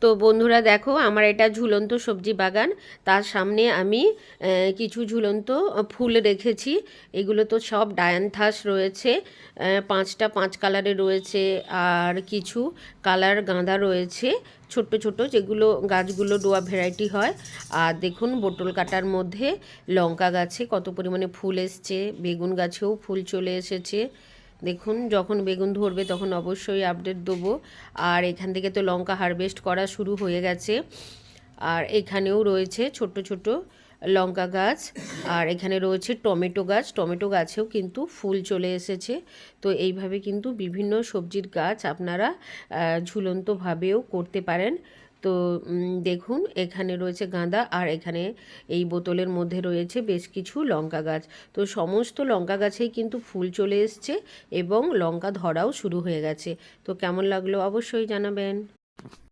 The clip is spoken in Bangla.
তো বন্ধুরা দেখো, আমার এটা ঝুলন্ত সবজি বাগান। তার সামনে আমি কিছু ঝুলন্ত ফুল রেখেছি। এগুলো তো সব ডায়ান্থাস রয়েছে, পাঁচটা পাঁচ কালারের রয়েছে, আর কিছু কালার গাঁদা রয়েছে ছোট্ট ছোট, যেগুলো গাছগুলো ডোয়া ভ্যারাইটি হয়। আর দেখুন বোতল কাটার মধ্যে লঙ্কা গাছে কত পরিমাণে ফুল এসছে, বেগুন গাছেও ফুল চলে এসেছে। দেখুন, যখন বেগুন ধরবে তখন অবশ্যই আপডেট দেবো। আর এখান থেকে তো লঙ্কা হারভেস্ট করা শুরু হয়ে গেছে। আর এখানেও রয়েছে ছোট ছোট লঙ্কা গাছ। আর এখানে রয়েছে টমেটো গাছ, টমেটো গাছেও কিন্তু ফুল চলে এসেছে। তো এইভাবে কিন্তু বিভিন্ন সবজির গাছ আপনারা ঝুলন্তভাবেও করতে পারেন। তো দেখুন, এখানে রয়েছে গাঁদা, আর এখানে এই বোতলের মধ্যে রয়েছে বেশ কিছু লঙ্কা গাছ। তো সমস্ত লঙ্কা গাছেই কিন্তু ফুল চলে এসছে এবং লঙ্কা ধরাও শুরু হয়ে গেছে। তো কেমন লাগলো অবশ্যই জানাবেন।